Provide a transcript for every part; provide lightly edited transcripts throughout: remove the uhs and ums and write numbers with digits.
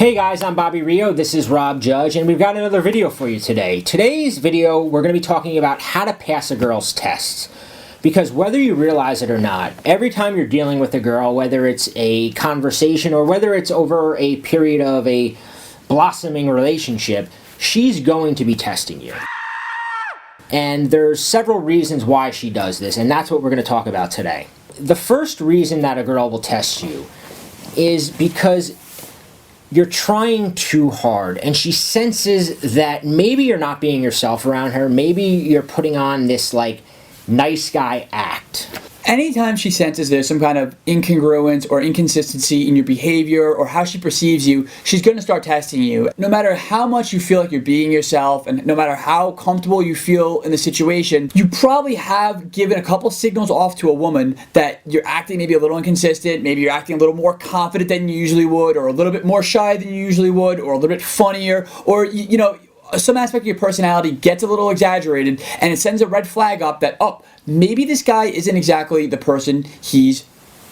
Hey guys, I'm Bobby Rio, this is Rob Judge, and we've got another video for you today. Today's video, we're going to be talking about how to pass a girl's tests. Because whether you realize it or not, every time you're dealing with a girl, whether it's a conversation or whether it's over a period of a blossoming relationship, she's going to be testing you. And there's several reasons why she does this, and that's what we're going to talk about today. The first reason that a girl will test you is because you're trying too hard, and she senses that maybe you're not being yourself around her, maybe you're putting on this like nice guy act. Anytime she senses there's some kind of incongruence or inconsistency in your behavior or how she perceives you, she's going to start testing you. No matter how much you feel like you're being yourself and no matter how comfortable you feel in the situation, you probably have given a couple signals off to a woman that you're acting maybe a little inconsistent, maybe you're acting a little more confident than you usually would, or a little bit more shy than you usually would, or a little bit funnier, or you know, some aspect of your personality gets a little exaggerated and it sends a red flag up that, oh, maybe this guy isn't exactly the person he's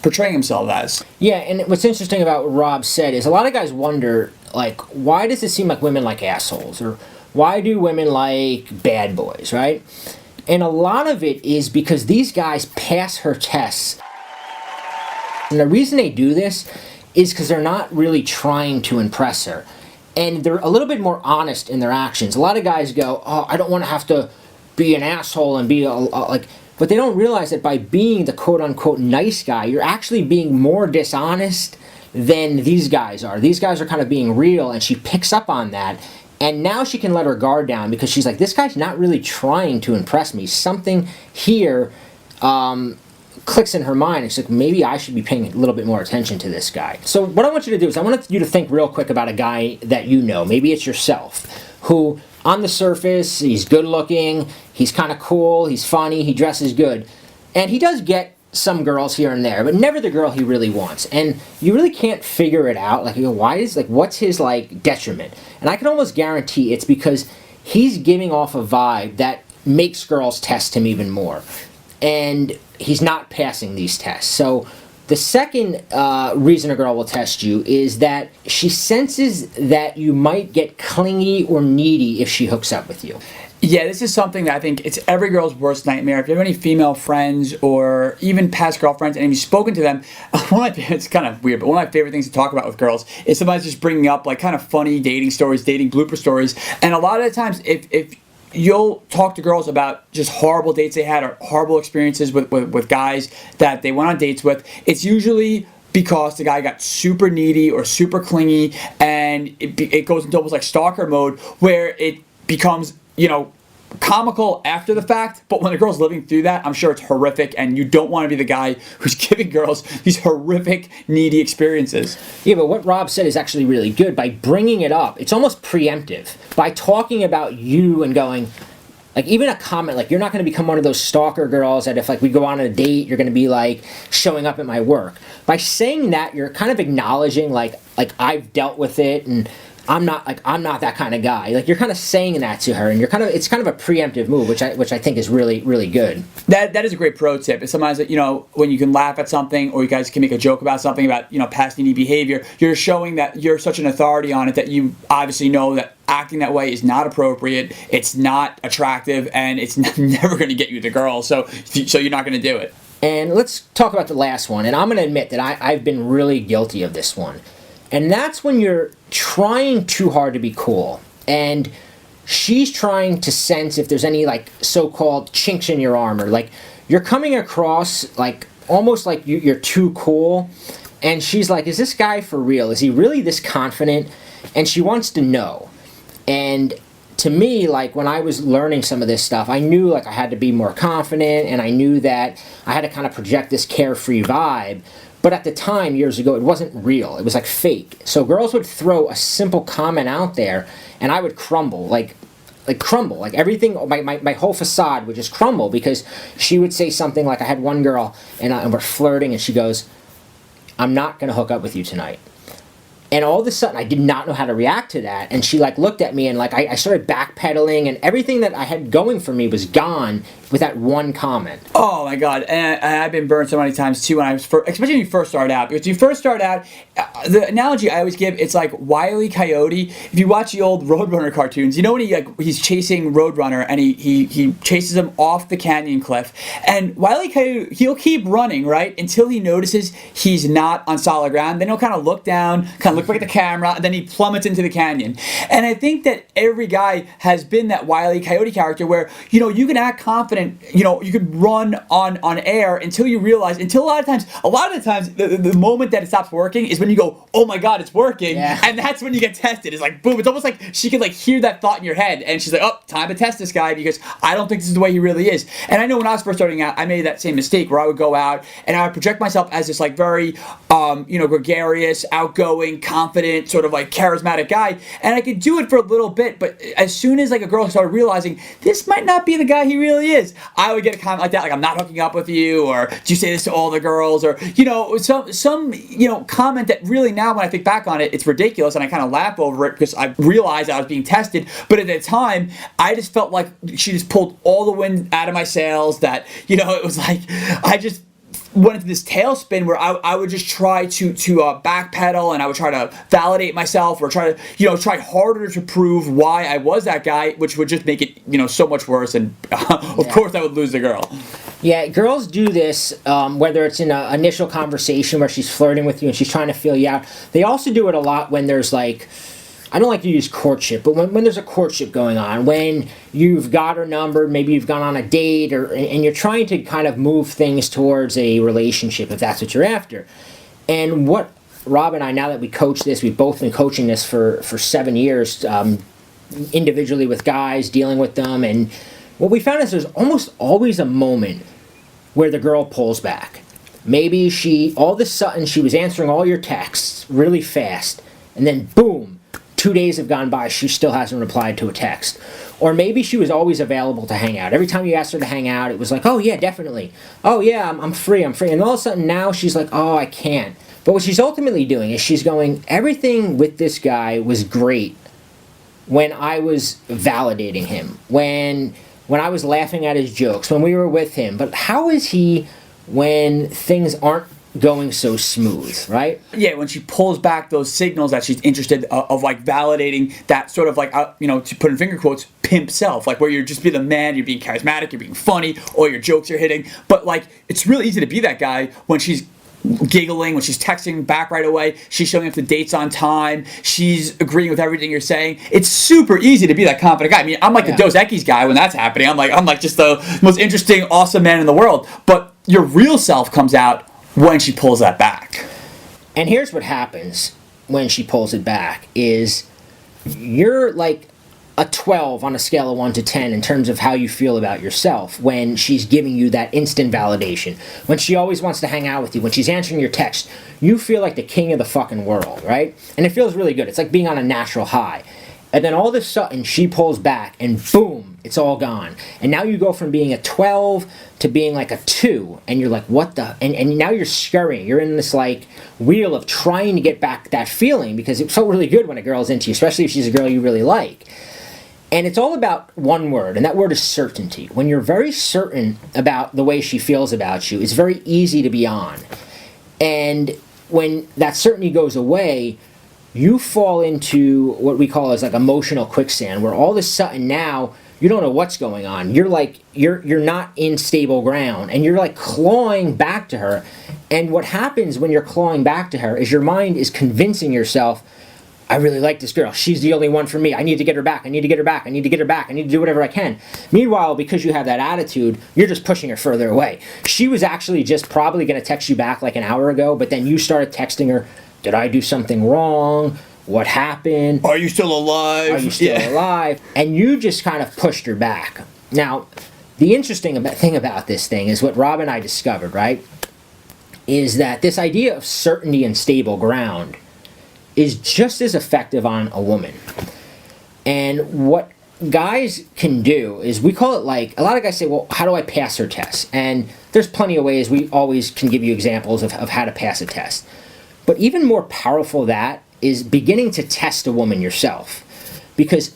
portraying himself as. Yeah, and what's interesting about what Rob said is a lot of guys wonder, like, why does it seem like women like assholes? Or why do women like bad boys, right? And a lot of it is because these guys pass her tests. And the reason they do this is because they're not really trying to impress her. And they're a little bit more honest in their actions. A lot of guys go, oh, I don't want to have to be an asshole and be like, but they don't realize that by being the quote-unquote nice guy, you're actually being more dishonest than these guys are. These guys are kind of being real, and she picks up on that. And now she can let her guard down because she's like, this guy's not really trying to impress me. Something here clicks in her mind. It's like, maybe I should be paying a little bit more attention to this guy. So what I want you to do is I want you to think real quick about a guy that you know. Maybe it's yourself, who on the surface, he's good looking, he's kind of cool, he's funny, he dresses good. And he does get some girls here and there, but never the girl he really wants. And you really can't figure it out. Like, you know, what's his like detriment? And I can almost guarantee it's because he's giving off a vibe that makes girls test him even more. And he's not passing these tests. So the second reason a girl will test you is that she senses that you might get clingy or needy if she hooks up with you. Yeah, this is something that I think it's every girl's worst nightmare. If you have any female friends or even past girlfriends and you've spoken to them, it's kind of weird, but one of my favorite things to talk about with girls is sometimes just bringing up like kind of funny dating stories, dating blooper stories. And a lot of the times, if you'll talk to girls about just horrible dates they had or horrible experiences with guys that they went on dates with, it's usually because the guy got super needy or super clingy, and it goes into almost like stalker mode where it becomes, you know, comical after the fact, but when a girl's living through that, I'm sure it's horrific, and you don't want to be the guy who's giving girls these horrific, needy experiences. Yeah, but what Rob said is actually really good. By bringing it up, it's almost preemptive. By talking about you and going, like, even a comment, like, you're not going to become one of those stalker girls that if, like, we go on a date, you're going to be, like, showing up at my work. By saying that, you're kind of acknowledging, like I've dealt with it, and I'm not that kind of guy. Like, you're kind of saying that to her, and it's kind of a preemptive move, which I think is really, really good. That is a great pro tip. It's sometimes, you know, when you can laugh at something or you guys can make a joke about something about, you know, past needy behavior, you're showing that you're such an authority on it that you obviously know that acting that way is not appropriate, it's not attractive, and it's never going to get you the girl, so you're not going to do it. And let's talk about the last one, and I'm going to admit that I've been really guilty of this one. And that's when you're trying too hard to be cool. And she's trying to sense if there's any, like, so-called chinks in your armor. Like, you're coming across, like, almost like you're too cool. And she's like, is this guy for real? Is he really this confident? And she wants to know. And to me, like, when I was learning some of this stuff, I knew, like, I had to be more confident. And I knew that I had to kind of project this carefree vibe. But at the time, years ago, it wasn't real. It was like fake. So girls would throw a simple comment out there, and I would crumble, like crumble. Like everything, my whole facade would just crumble because she would say something like, I had one girl, and we're flirting, and she goes, I'm not going to hook up with you tonight. And all of a sudden, I did not know how to react to that. And she like looked at me and like I started backpedaling, and everything that I had going for me was gone with that one comment. Oh my God, and I've been burned so many times too when I was especially when you first start out. Because when you first start out, the analogy I always give, it's like Wile E. Coyote. If you watch the old Roadrunner cartoons, you know when he's chasing Roadrunner and he chases him off the canyon cliff, and Wile E. Coyote, he'll keep running, right, until he notices he's not on solid ground. Then he'll kind of look down, kind of look back at the camera, and then he plummets into the canyon. And I think that every guy has been that Wile E. Coyote character where, you can act confident, you could run on air until you realize, a lot of the times, the moment that it stops working is when you go, oh my God, it's working. Yeah. And that's when you get tested. It's like, boom, it's almost like she can like hear that thought in your head, and she's like, oh, time to test this guy because I don't think this is the way he really is. And I know when I was first starting out, I made that same mistake where I would go out and I would project myself as this like very, gregarious, outgoing, confident, sort of like charismatic guy. And I could do it for a little bit, but as soon as like a girl started realizing this might not be the guy he really is, I would get a comment like that, like, I'm not hooking up with you, or do you say this to all the girls, or some comment that really now when I think back on it, it's ridiculous, and I kind of laugh over it because I realized I was being tested. But at the time, I just felt like she just pulled all the wind out of my sails. That it was like I just went into this tailspin where I would just try to backpedal, and I would try to validate myself, or try to try harder to prove why I was that guy, which would just make it so much worse, and of course I would lose the girl. Yeah, girls do this, whether it's in an initial conversation where she's flirting with you and she's trying to feel you out. They also do it a lot when there's like, I don't like to use courtship, but when there's a courtship going on, when you've got her number, maybe you've gone on a date, and you're trying to kind of move things towards a relationship, if that's what you're after. And what Rob and I, now that we coach this, we've both been coaching this for 7 years, individually with guys, dealing with them, and what we found is there's almost always a moment where the girl pulls back. Maybe all of a sudden, she was answering all your texts really fast, and then boom, 2 days have gone by, she still hasn't replied to a text. Or maybe she was always available to hang out. Every time you asked her to hang out, it was like, oh yeah, definitely. Oh yeah, I'm free. And all of a sudden now she's like, oh, I can't. But what she's ultimately doing is she's going, everything with this guy was great when I was validating him, when I was laughing at his jokes, when we were with him. But how is he when things aren't going so smooth, right? Yeah, when she pulls back those signals that she's interested of like validating that sort of like, to put in finger quotes, pimp self, like where you're just being the man, you're being charismatic, you're being funny, all your jokes are hitting. But like, it's really easy to be that guy when she's giggling, when she's texting back right away, she's showing up to dates on time, she's agreeing with everything you're saying. It's super easy to be that confident guy. I mean, I'm like the Dos Equis guy when that's happening. I'm like just the most interesting, awesome man in the world. But your real self comes out when she pulls that back. And here's what happens when she pulls it back is you're like a 12 on a scale of 1 to 10 in terms of how you feel about yourself when she's giving you that instant validation, when she always wants to hang out with you, when she's answering your text. You feel like the king of the fucking world, right? And it feels really good. It's like being on a natural high. And then all of a sudden she pulls back and boom, it's all gone. And now you go from being a 12 to being like a 2, and you're like, what the? And now you're scurrying. You're in this like wheel of trying to get back that feeling because it felt really good when a girl's into you, especially if she's a girl you really like. And it's all about one word, and that word is certainty. When you're very certain about the way she feels about you, it's very easy to be on. And when that certainty goes away, you fall into what we call as like emotional quicksand, where all of a sudden now you don't know what's going on. You're like, you're not in stable ground, and you're like clawing back to her. And what happens when you're clawing back to her is your mind is convincing yourself, I really like this girl. She's the only one for me. I need to get her back. I need to get her back. I need to get her back. I need to do whatever I can. Meanwhile, because you have that attitude, you're just pushing her further away. She was actually just probably going to text you back like an hour ago, but then you started texting her, did I do something wrong? What happened? Are you still alive? Are you still alive? And you just kind of pushed her back. Now, the interesting thing about this thing is what Rob and I discovered, right? Is that this idea of certainty and stable ground is just as effective on a woman. And what guys can do is, we call it like, a lot of guys say, well, how do I pass her test? And there's plenty of ways. We always can give you examples of how to pass a test. But even more powerful that is beginning to test a woman yourself. Because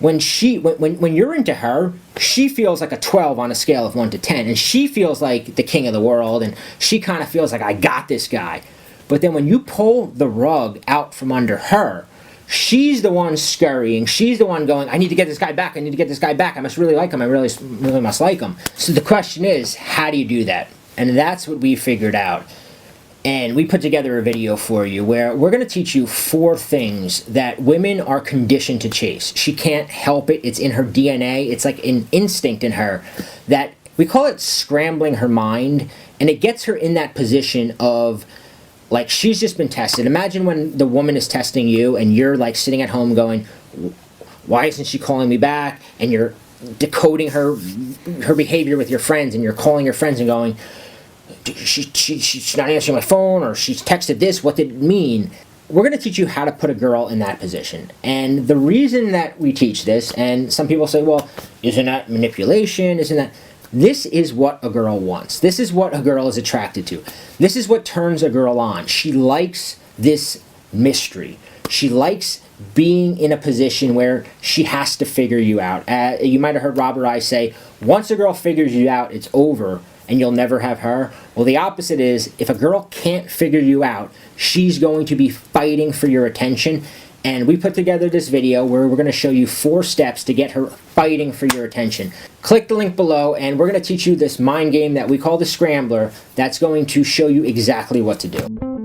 when you're into her, she feels like a 12 on a scale of 1 to 10, and she feels like the king of the world, and she kind of feels like, I got this guy. But then when you pull the rug out from under her, she's the one scurrying. She's the one going, I need to get this guy back. I need to get this guy back. I must really like him. I really must like him. So the question is, how do you do that? And that's what we figured out. And we put together a video for you where we're going to teach you 4 things that women are conditioned to chase. She can't help it. It's in her DNA. It's like an instinct in her that we call it scrambling her mind. And it gets her in that position of, like, she's just been tested. Imagine when the woman is testing you and you're like sitting at home going, why isn't she calling me back? And you're decoding her behavior with your friends, and you're calling your friends and going, she's not answering my phone, or she's texted this, what did it mean? We're going to teach you how to put a girl in that position. And the reason that we teach this, and some people say, well, isn't that manipulation? Isn't that... This is what a girl wants. This is what a girl is attracted to. This is what turns a girl on. She likes this mystery. She likes being in a position where she has to figure you out. You might have heard Rob or I say, once a girl figures you out, it's over and you'll never have her. Well, the opposite is, if a girl can't figure you out, she's going to be fighting for your attention. And we put together this video where we're going to show you 4 steps to get her fighting for your attention. Click the link below, and we're going to teach you this mind game that we call the Scrambler that's going to show you exactly what to do.